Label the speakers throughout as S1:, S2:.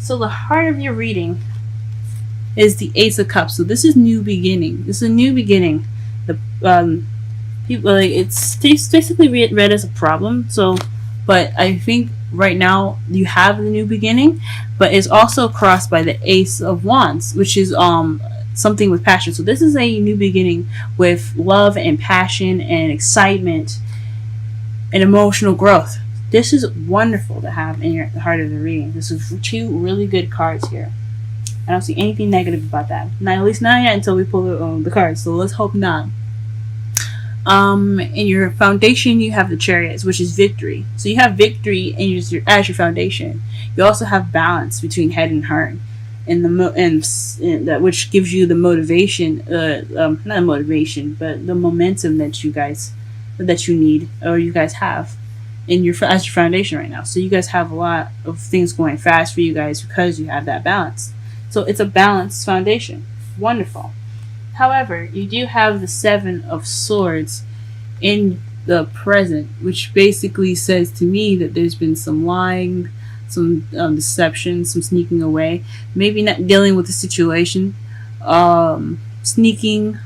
S1: So the heart of your reading is the Ace of Cups. So this is new beginning. This is a new beginning. The people like it's basically read as a problem. So, but I think right now you have the new beginning, but it's also crossed by the Ace of Wands, which is something with passion. So this is a new beginning with love and passion and excitement and emotional growth. This is wonderful to have in the heart of the reading. This is two really good cards here. I don't see anything negative about that. Not at least not yet until we pull the cards. So let's hope not. In your foundation, you have the Chariots, which is victory. So you have victory as your foundation. You also have balance between head and heart, and and that which gives you the motivation. Not motivation, but the momentum that you need or you guys have in your as your foundation right now. So you guys have a lot of things going fast for you guys because you have that balance. So it's a balanced foundation. Wonderful. However, you do have the Seven of Swords in the present, which basically says to me that there's been some lying, some deception, some sneaking away. Maybe not dealing with the situation, sneaking.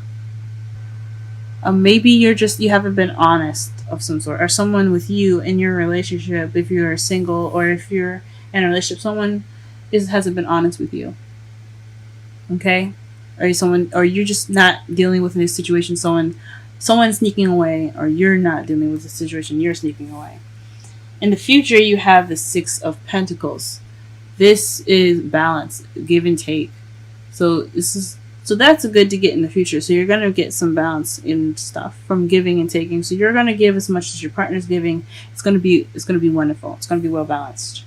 S1: Maybe you haven't been honest of some sort, or someone with you in your relationship. If you're single or if you're in a relationship, someone hasn't been honest with you. Okay, or you're just not dealing with this situation. Someone's sneaking away, or you're not dealing with the situation. You're sneaking away. In the future, you have the Six of Pentacles. This is balance, give and take. So that's good to get in the future. So you're gonna get some balance in stuff from giving and taking. So you're gonna give as much as your partner's giving. It's gonna be wonderful. It's gonna be well balanced.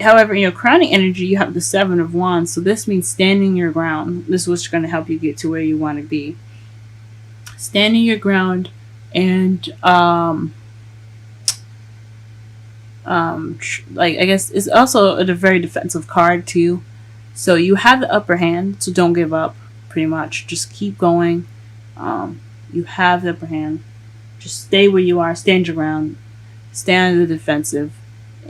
S1: However, in your crowning energy, you have the Seven of Wands. So this means standing your ground. This is what's going to help you get to where you want to be. Standing your ground, and I guess it's also a very defensive card too. So you have the upper hand. So don't give up. Pretty much, just keep going. You have the upper hand. Just stay where you are. Stand your ground. Stand on the defensive.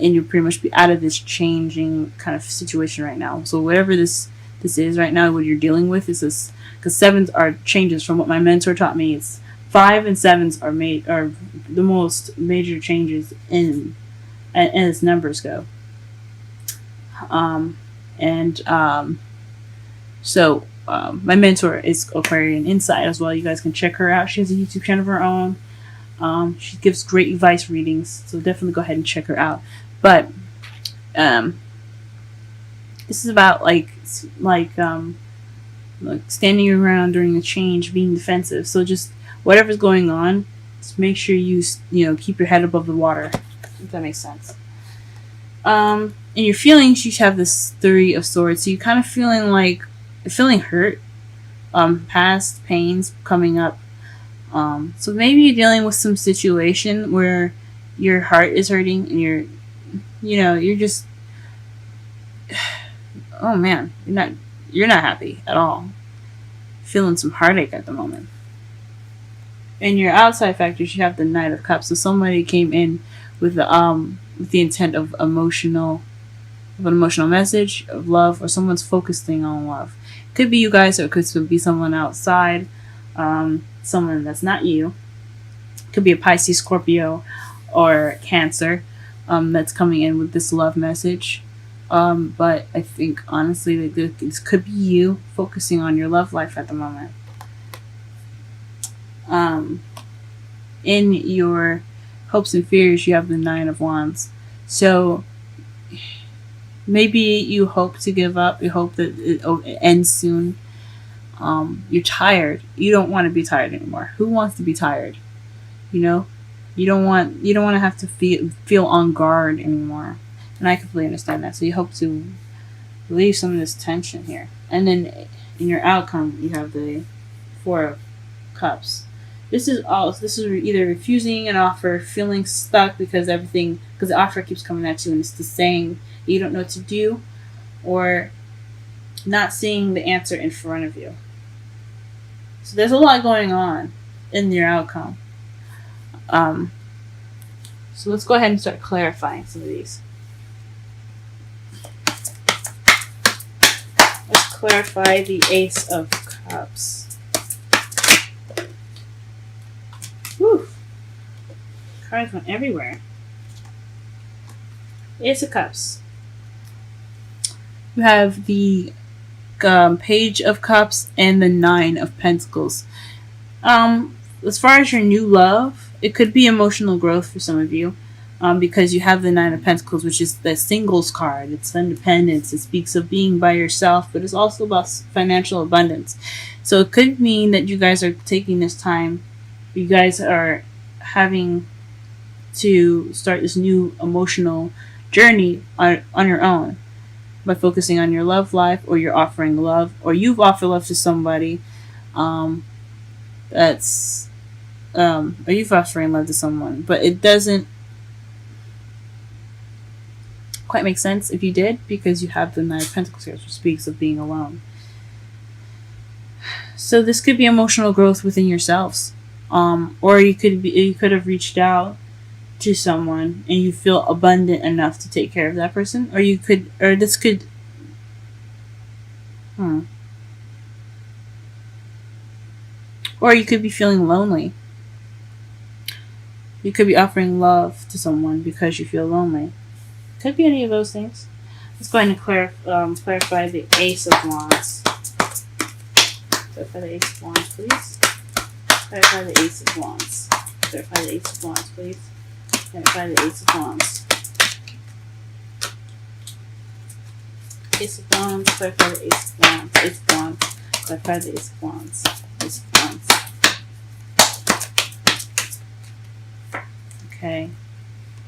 S1: And you'll pretty much be out of this changing kind of situation right now. So whatever this is right now, what you're dealing with is this, because sevens are changes from what my mentor taught me. It's 5 and 7s are the most major changes as numbers go. So my mentor is Aquarian Insight as well. You guys can check her out. She has a YouTube channel of her own. She gives great advice readings, so definitely go ahead and check her out. But this is about like standing your ground during a change, being defensive. So just whatever's going on, just make sure you keep your head above the water. If that makes sense. In your feelings, you have this Three of Swords. So you're kind of feeling hurt, past pains coming up. So maybe you're dealing with some situation where your heart is hurting and you're just, oh man, you're not happy at all. Feeling some heartache at the moment. In your outside factors, you have the Knight of Cups. So somebody came in with the intent of an emotional message of love, or someone's focusing on love. It could be you guys, or it could be someone outside. Someone that's not you. It could be a Pisces, Scorpio, or Cancer that's coming in with this love message. But I think honestly this could be you focusing on your love life at the moment. In your hopes and fears, you have the Nine of Wands. So maybe you hope to give up. You hope that it ends soon. You're tired. You don't want to be tired anymore. Who wants to be tired? You don't want to have to feel on guard anymore. And I completely understand that. So you hope to relieve some of this tension here. And then in your outcome, you have the Four of Cups. This is either refusing an offer, feeling stuck because the offer keeps coming at you and it's just saying you don't know what to do, or not seeing the answer in front of you. So there's a lot going on in your outcome. So let's go ahead and start clarifying some of these. Let's clarify the Ace of Cups. Whew. Cards went everywhere. Ace of Cups. You have the Page of Cups and the Nine of Pentacles. As far as your new love, it could be emotional growth for some of you, because you have the Nine of Pentacles, which is the singles card. It's independence. It speaks of being by yourself, but it's also about financial abundance. So it could mean that you guys are taking this time. You guys are having to start this new emotional journey on your own by focusing on your love life, or you're offering love, or you've offered love to somebody. Or you've offering love to someone, but it doesn't quite make sense if you did, because you have the Nine of Pentacles here, which speaks of being alone. So this could be emotional growth within yourselves, or you could have reached out to someone and you feel abundant enough to take care of that person, or this could or you could be feeling lonely. You could be offering love to someone because you feel lonely. Could be any of those things. Let's go ahead and clarify the Ace of Wands. Clarify the Ace of Wands, please. Clarify the Ace of Wands. Clarify the Ace of Wands, please. Clarify the Ace of Wands. Ace of Wands. Clarify the Ace of Wands. Ace of Wands. Clarify the Ace of Wands. Ace of Wands. Okay.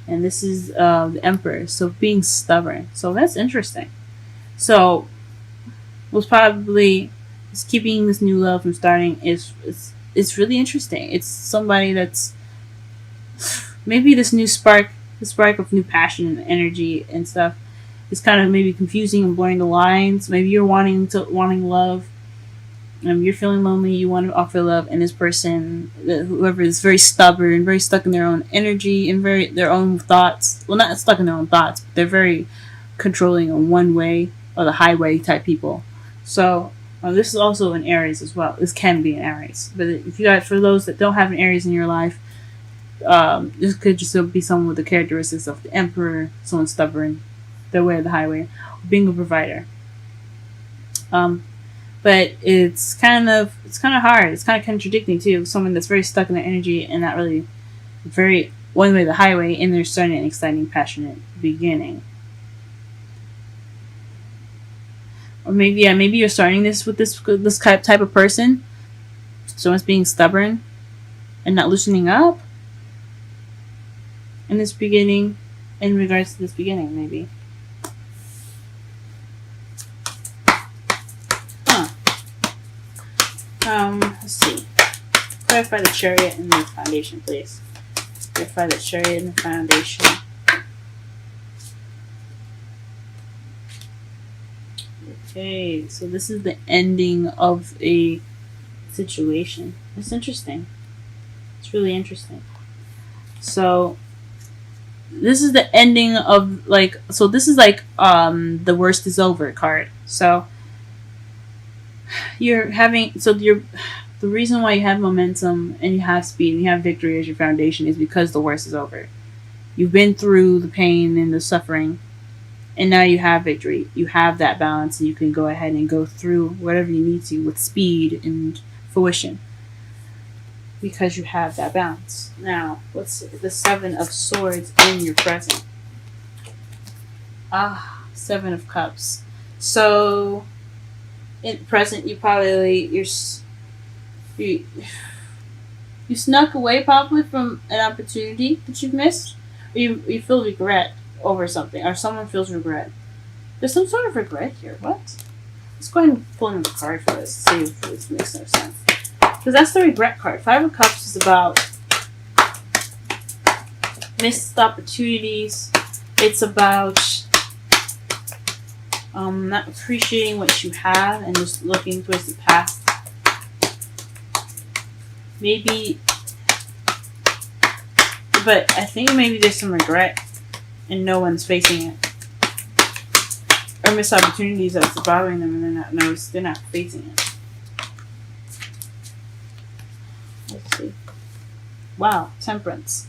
S1: And this is the Emperor. So being stubborn. So that's interesting. So was probably keeping this new love from starting is really interesting. It's somebody that's maybe this new spark, the spark of new passion and energy and stuff, is kind of maybe confusing and blurring the lines. Maybe you're wanting love. You're feeling lonely. You want to offer love, and this person, whoever, is very stubborn, very stuck in their own energy and their own thoughts. Well, not stuck in their own thoughts, but they're very controlling in one way, or the highway type people. So this is also an Aries as well. This can be an Aries, but if you guys, for those that don't have an Aries in your life, this could just be someone with the characteristics of the Emperor, someone stubborn, their way of the highway, being a provider. But it's kind of hard. It's kind of contradicting too. Someone that's very stuck in their energy and not really very one way the highway, and they're starting an exciting, passionate beginning. Or maybe you're starting this with this type of person. Someone's being stubborn and not loosening up in this beginning, in regards to this beginning, maybe. Let's see. Clarify the Chariot and the Foundation, please. Clarify the Chariot and the Foundation. Okay, so this is the ending of a situation. It's interesting. It's really interesting. So this is the ending of this is the worst is over card. So the reason why you have momentum and you have speed and you have victory as your foundation is because the worst is over. You've been through the pain and the suffering, and now you have victory. You have that balance, and you can go ahead and go through whatever you need to with speed and fruition, because you have that balance. Now, what's the Seven of Swords in your present? Seven of Cups. So in present, you probably you snuck away probably from an opportunity that you've missed, or you feel regret over something, or someone feels regret. There's some sort of regret here. What? Let's go ahead and pull another card for this. See if this makes no sense. Because that's the regret card. Five of Cups is about missed opportunities. It's about not appreciating what you have and just looking towards the past. Maybe But I think maybe there's some regret and no one's facing it. Or missed opportunities that's bothering them and they're not facing it. Let's see. Wow, Temperance.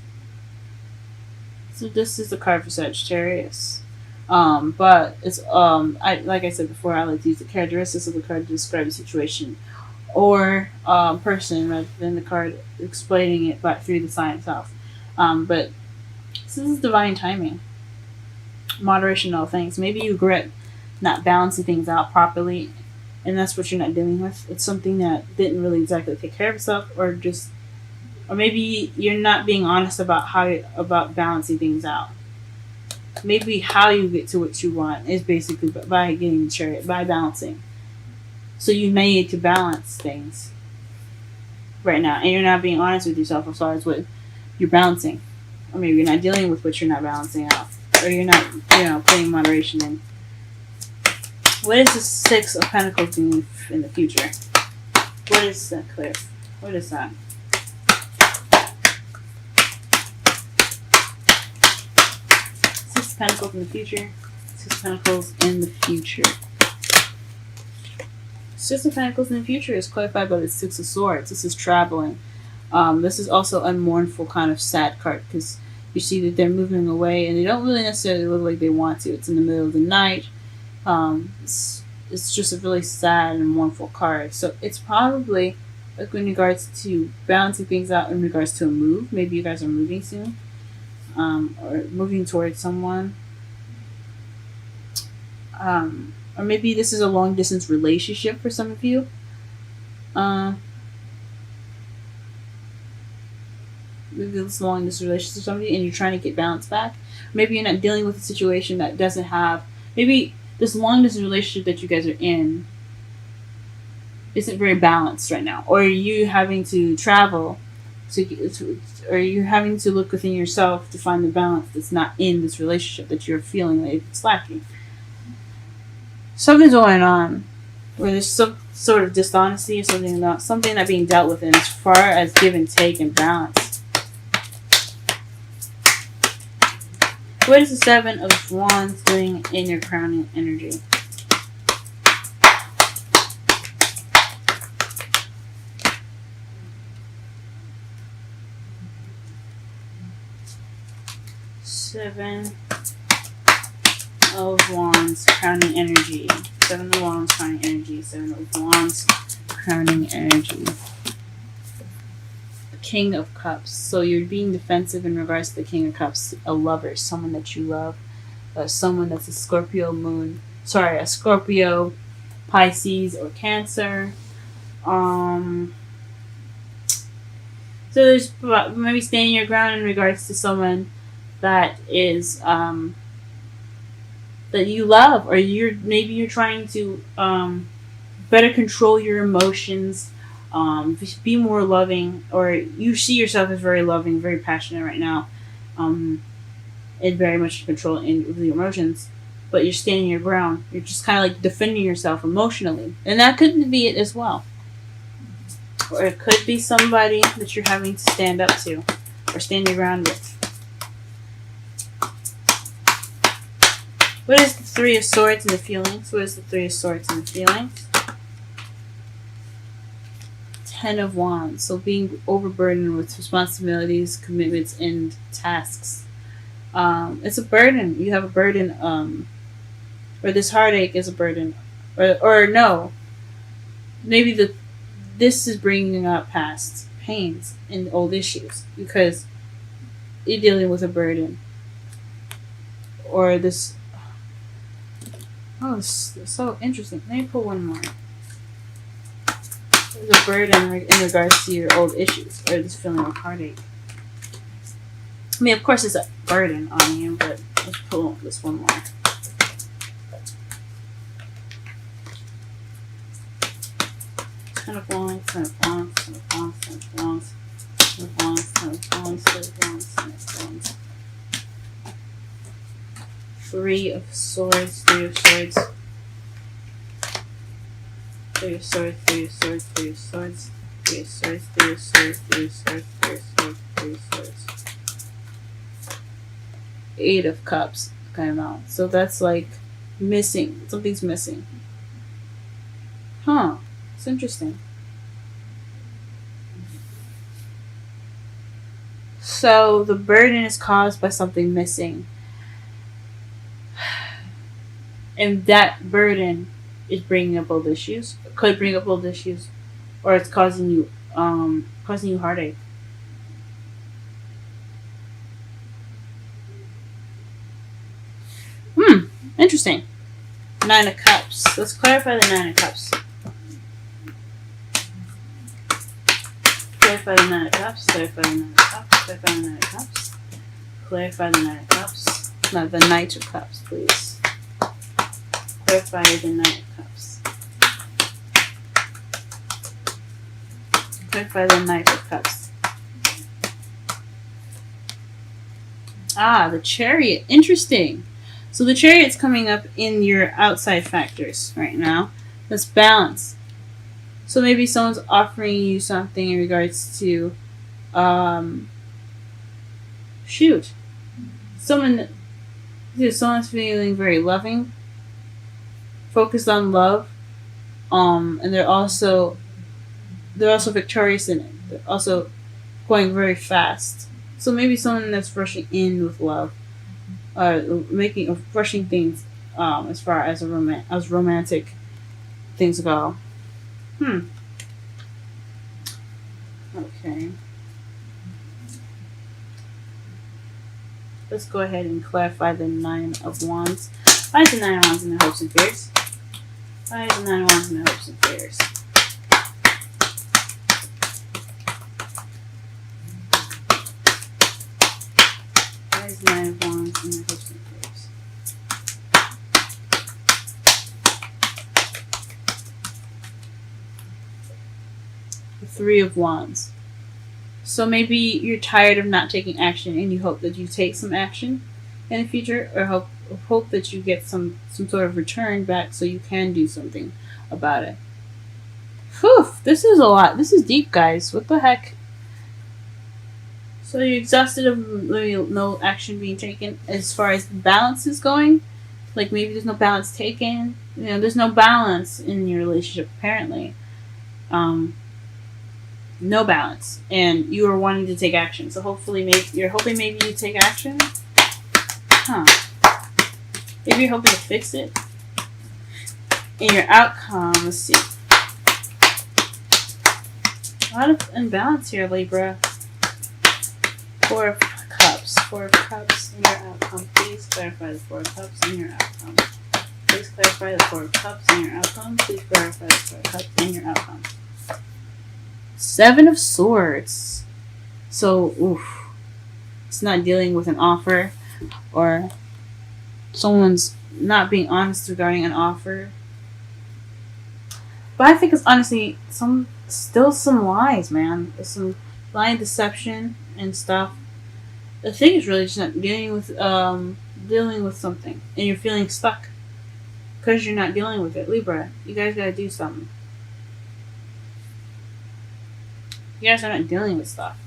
S1: So this is the card for Sagittarius. But it's like I said before, I like to use the characteristics of the card to describe the situation or person rather than the card explaining it but through the sign itself. But this is divine timing. Moderation in all things. Maybe you regret not balancing things out properly and that's what you're not dealing with. It's something that didn't really exactly take care of itself or maybe you're not being honest about balancing things out. Maybe how you get to what you want is basically by getting the Chariot, by balancing. So you need to balance things right now, and you're not being honest with yourself as far as what you're balancing, or maybe you're not dealing with what you're not balancing out, or you're not, putting moderation in. What is the Six of Pentacles mean in the future? What is that, Cliff? What is that? Six of Pentacles in the future. Six of Pentacles in the future. Six of Pentacles in the future is clarified by the Six of Swords. This is traveling. This is also a mournful kind of sad card because you see that they're moving away and they don't really necessarily look like they want to. It's in the middle of the night. It's just a really sad and mournful card. So it's probably like in regards to balancing things out in regards to a move. Maybe you guys are moving soon. Or moving towards someone. Or maybe this is a long distance relationship for some of you. Maybe this is a long distance relationship for somebody and you're trying to get balance back. Maybe you're not dealing with a situation that doesn't have. Maybe this long distance relationship that you guys are in isn't very balanced right now. Or you having to travel or you're having to look within yourself to find the balance that's not in this relationship that you're feeling like it's lacking. Something's going on where there's some sort of dishonesty or something not being dealt with in as far as give and take and balance. What is the Seven of Wands doing in your crowning energy? Seven of Wands, crowning energy. Seven of Wands, crowning energy. Seven of Wands, crowning energy. King of Cups. So you're being defensive in regards to the King of Cups. A lover, someone that you love. Someone that's a Scorpio a Scorpio, Pisces, or Cancer. So there's maybe standing your ground in regards to someone that is that you love, or you're trying to better control your emotions, be more loving, or you see yourself as very loving, very passionate right now, and very much control in the emotions, but you're standing your ground. You're just kind of like defending yourself emotionally, and that could be it as well. Or it could be somebody that you're having to stand up to or stand your ground with. What is the Three of Swords and the feelings? What is the Three of Swords and the feelings? Ten of Wands. So being overburdened with responsibilities, commitments, and tasks. It's a burden. You have a burden. Or this heartache is a burden. Or no. Maybe this is bringing up past pains and old issues because you're dealing with a burden. Or this. Oh, it's so interesting. Let me pull one more. There's a burden in regards to your old issues or this feeling of heartache. I mean, of course, it's a burden on you, but let's pull this one more. Ten of Wands, Ten of Wands, Ten of Wands, Ten of Wands, Ten of Wands, Ten of Wands, Ten of Wands, Ten of Wands. Three of Swords, Three of Swords. Three of Swords, Three of Swords, Three of Swords, Three of Swords, Three of Swords, Three of Swords, Three of Swords, Three of Swords. Eight of Cups kind of out. So that's like missing. Something's missing. Huh. It's interesting. So the burden is caused by something missing. And that burden is bringing up old issues. Could bring up old issues. Or it's causing you heartache. Interesting. Nine of Cups. Let's clarify the Nine of Cups. Clarify the Nine of Cups. Clarify the Nine of Cups. Clarify the Nine of Cups. Clarify the Nine of Cups. No, the Knight of Cups, please. Clarify the Knight of Cups. Clarify the Knight of Cups. Ah, the Chariot. Interesting. So the Chariot's coming up in your outside factors right now. That's balance. So maybe someone's offering you something in regards to, someone's feeling very loving, focused on love, and they're also victorious in it. They're also going very fast. So maybe someone that's rushing in with love. Rushing things as far as romantic things go. Okay. Let's go ahead and clarify the Nine of Wands. Why is the Nine of Wands in the hopes and fears? Why is the Nine of Wands in the hopes and fears? Why is the Nine of Wands in the hopes and fears? The Three of Wands. So maybe you're tired of not taking action and you hope that you take some action in the future, or hope that you get some sort of return back so you can do something about it. Whew, this is a lot. This is deep, guys. What the heck? So you're exhausted of no action being taken as far as balance is going. Like maybe there's no balance taken. There's no balance in your relationship apparently. No balance, and you are wanting to take action. So you're hoping maybe you take action. Maybe you're hoping to fix it. And your outcome, let's see. A lot of imbalance here, Libra. Four of Cups. Four of Cups in your outcome. Please clarify the Four of Cups in your outcome. Please clarify the Four of Cups in your outcome. Please clarify the Four of Cups in your outcome. Seven of Swords. So, it's not dealing with an offer, or someone's not being honest regarding an offer. But I think it's honestly some lies, man. There's some lying, deception, and stuff. The thing is really just not dealing with something, and you're feeling stuck because you're not dealing with it. Libra, you guys gotta do something. You guys are not dealing with stuff.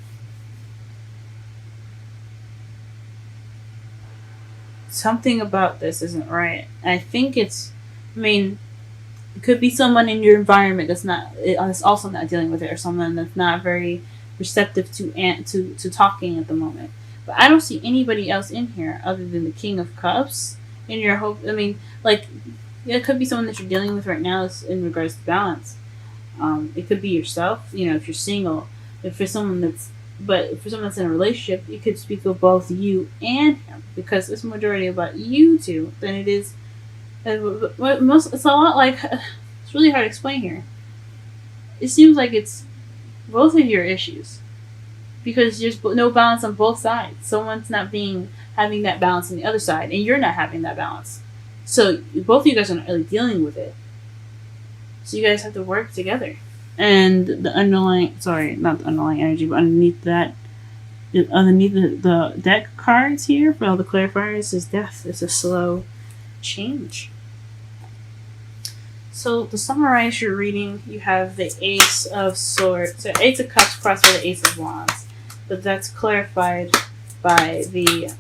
S1: Something about this isn't right. I think it could be someone in your environment that's also not dealing with it, or someone that's not very receptive to talking at the moment. But I don't see anybody else in here other than the King of Cups. In your hope, it could be someone that you're dealing with right now in regards to balance. It could be yourself, if you're single. For someone that's in a relationship, you could speak of both you and him, because it's majority about you two than it is. It's a lot like, it's really hard to explain here. It seems like it's both of your issues, because there's no balance on both sides. Someone's not having that balance on the other side, and you're not having that balance. So both of you guys are not really dealing with it. So you guys have to work together. And the underlying, not the underlying energy, but underneath the deck cards here for all the clarifiers is death. It's a slow change. So to summarize your reading, you have the Ace of Swords, so Ace of Cups crossed by the Ace of Wands, but that's clarified by the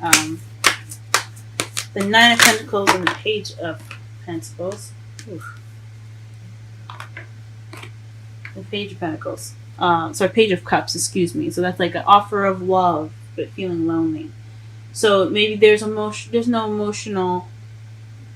S1: The Nine of Pentacles and the Page of Pentacles. Oof. The Page of Pentacles. Sorry, Page of Cups, excuse me. So that's like an offer of love, but feeling lonely. So maybe there's no emotional,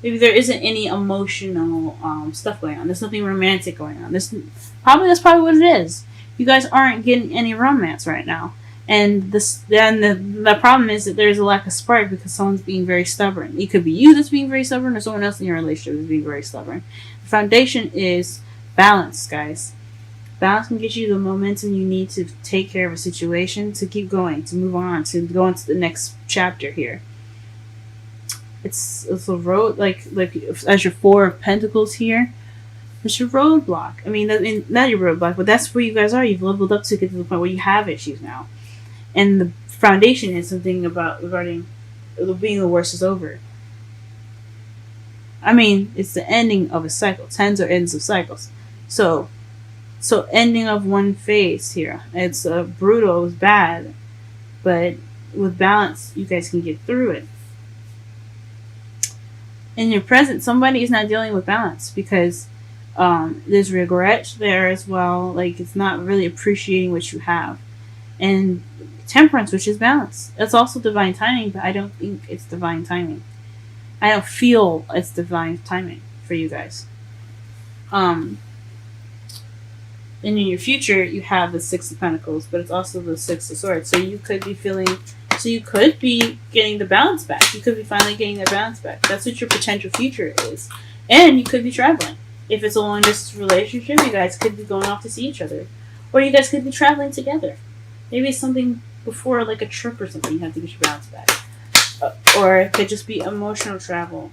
S1: maybe there isn't any emotional stuff going on. There's nothing romantic going on. That's probably what it is. You guys aren't getting any romance right now. And the problem is that there's a lack of spark because someone's being very stubborn. It could be you that's being very stubborn, or someone else in your relationship is being very stubborn. The foundation is balance, guys. Balance can get you the momentum you need to take care of a situation, to keep going, to move on, to go into the next chapter here. It's a road, like as your Four of Pentacles here. It's your roadblock. I mean, not your roadblock, but that's where you guys are. You've leveled up to get to the point where you have issues now. And the foundation is something regarding being the worst is over. I mean, it's the ending of a cycle. Tens are ends of cycles. So ending of one phase here. It's brutal. It was bad. But with balance, you guys can get through it. In your present, somebody is not dealing with balance because there's regret there as well. Like, it's not really appreciating what you have. And temperance, which is balance. That's also divine timing, but I don't think it's divine timing. I don't feel it's divine timing for you guys. And in your future, you have the Six of Pentacles, but it's also the Six of Swords. So you could be getting the balance back. You could be finally getting the balance back. That's what your potential future is. And you could be traveling. If it's a long distance relationship, you guys could be going off to see each other. Or you guys could be traveling together. Maybe it's something before, like a trip or something, you have to get your balance back. Or it could just be emotional travel.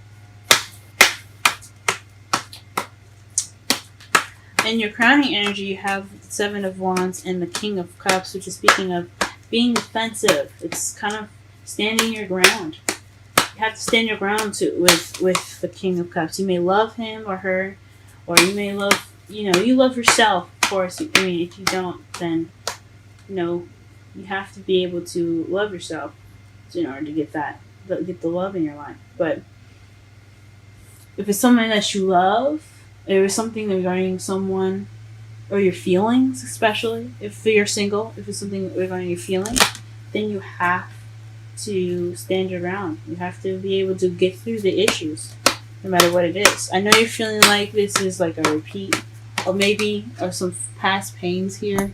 S1: In your crowning energy, you have the Seven of Wands and the King of Cups, which is speaking of being defensive. It's kind of standing your ground. You have to stand your ground with the King of Cups. You may love him or her, or you may love, you love yourself, of course. I mean, if you don't, then, you have to be able to love yourself in order to get the love in your life. But if it's someone that you love, or something regarding someone, or your feelings, especially if you're single, if it's something regarding your feelings, then you have to stand your ground. You have to be able to get through the issues, no matter what it is. I know you're feeling like this is like a repeat, or maybe some past pains here.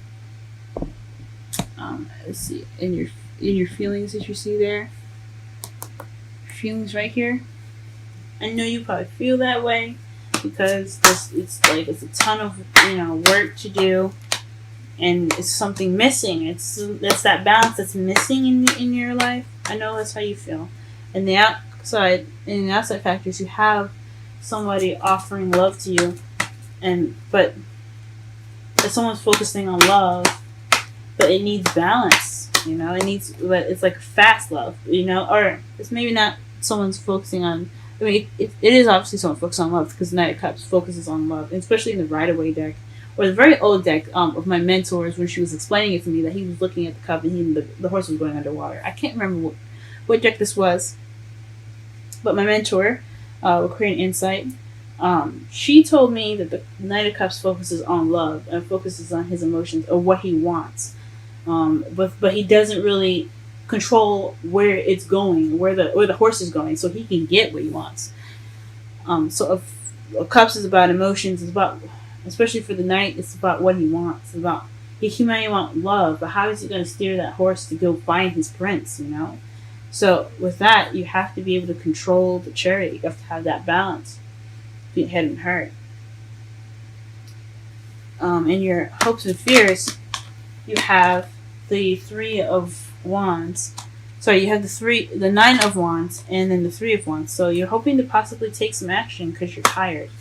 S1: Let's see, in your feelings that you see there, feelings right here. I know you probably feel that way because it's a ton of work to do, and it's something missing. That's that balance that's missing in your life. I know that's how you feel. In the outside factors, you have somebody offering love to you, but if someone's focusing on love, but it needs balance. But it's like fast love. Or it's maybe not someone's focusing on. I mean, it is obviously someone focused on love because the Knight of Cups focuses on love, and especially in the Rider-Waite deck, or the very old deck of my mentor's when she was explaining it to me that he was looking at the cup and the horse was going underwater. I can't remember what deck this was, but my mentor, with Korean Insight, she told me that the Knight of Cups focuses on love and focuses on his emotions or what he wants, but he doesn't really control where it's going, where the horse is going, so he can get what he wants. So if Cups is about emotions, it's about, especially for the Knight, it's about what he wants. It's about he might want love, but how is he going to steer that horse to go find his prince? So with that, you have to be able to control the chariot. You have to have that balance between head and heart. In your hopes and fears, you have the Three of Wands. Sorry, you have the Nine of Wands, and then the Three of Wands. So you're hoping to possibly take some action because you're tired.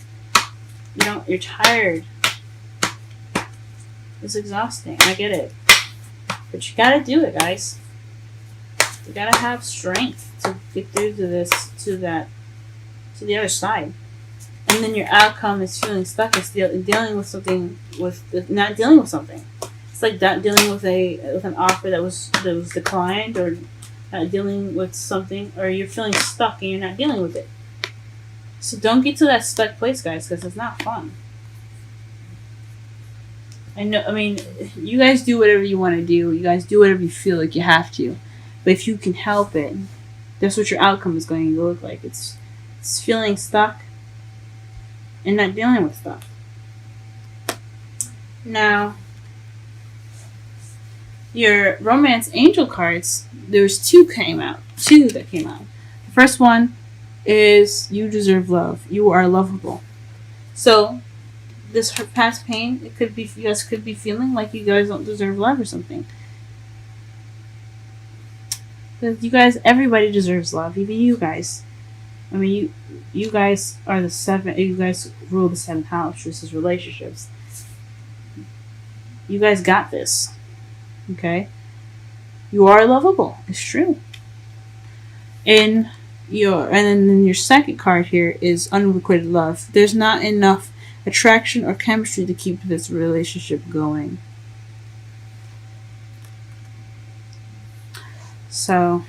S1: You're tired. It's exhausting. I get it, but you gotta do it, guys. You gotta have strength to get through to the other side. And then your outcome is feeling stuck. It's dealing with something, not dealing with something. It's like that, dealing with an offer that was declined, or dealing with something, or you're feeling stuck and you're not dealing with it. So don't get to that stuck place, guys, because it's not fun. I know. I mean, you guys do whatever you want to do. You guys do whatever you feel like you have to. But if you can help it, that's what your outcome is going to look like. It's feeling stuck and not dealing with stuff. Now, your romance angel cards, there's two that came out. The first one is you deserve love. You are lovable. So this past pain, it could be, you guys could be feeling like you guys don't deserve love or something. Because you guys, everybody deserves love, even you guys. I mean, you guys are the seven. You guys rule the seventh house. This is relationships. You guys got this. Okay, you are lovable. It's true. And then your second card here is unrequited love. There's not enough attraction or chemistry to keep this relationship going. So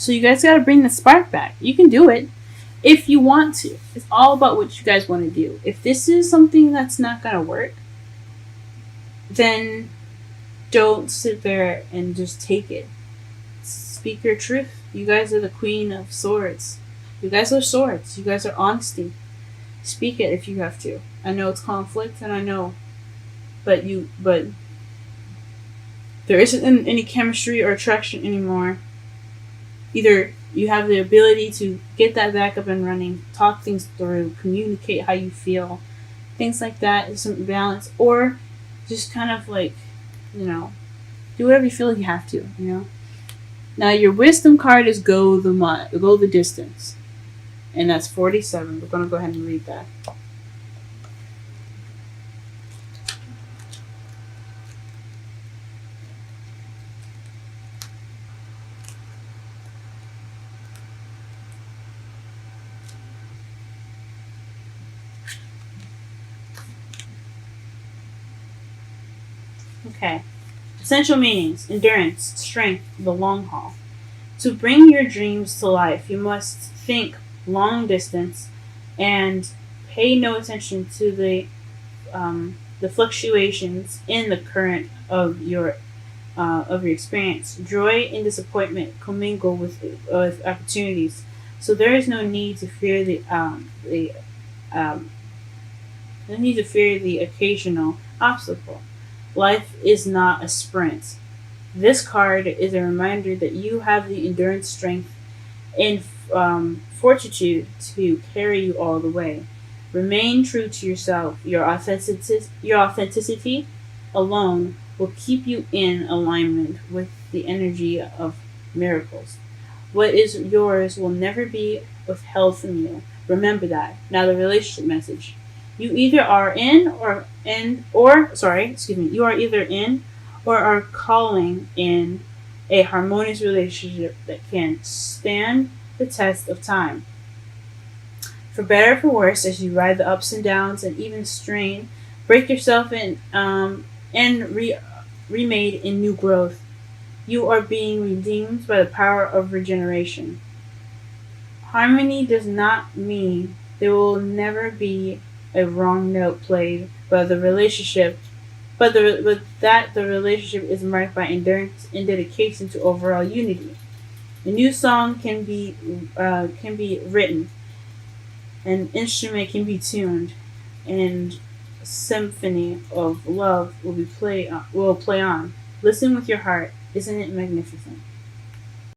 S1: you guys got to bring the spark back. You can do it if you want to. It's all about what you guys want to do. If this is something that's not going to work, then don't sit there and just take it. Speak your truth. You guys are the queen of swords. You guys are swords. You guys are honesty. Speak it if you have to. I know it's conflict, and I know, but there isn't any chemistry or attraction anymore. Either you have the ability to get that back up and running, talk things through, communicate how you feel, things like that, is some balance, or just kind of like, do whatever you feel like you have to, Now your wisdom card is go the distance, and that's 47. We're gonna go ahead and read that. Okay. Essential meanings: endurance, strength, the long haul. To bring your dreams to life, you must think long distance and pay no attention to the fluctuations in the current of your experience. Joy and disappointment commingle with opportunities, so there is no need to fear the occasional obstacle. Life is not a sprint. This card is a reminder that you have the endurance, strength, and fortitude to carry you all the way. Remain true to yourself. Your authenticity alone will keep you in alignment with the energy of miracles. What is yours will never be withheld from you. Remember that. Now the relationship message. You either are you are either in or are calling in a harmonious relationship that can stand the test of time. For better or for worse, as you ride the ups and downs and even strain, break yourself remade in new growth. You are being redeemed by the power of regeneration. Harmony does not mean there will never be a wrong note played by the relationship, but that the relationship is marked by endurance and dedication to overall unity. A new song can be written, an instrument can be tuned, and a symphony of love will play on. Listen with your heart. Isn't it magnificent?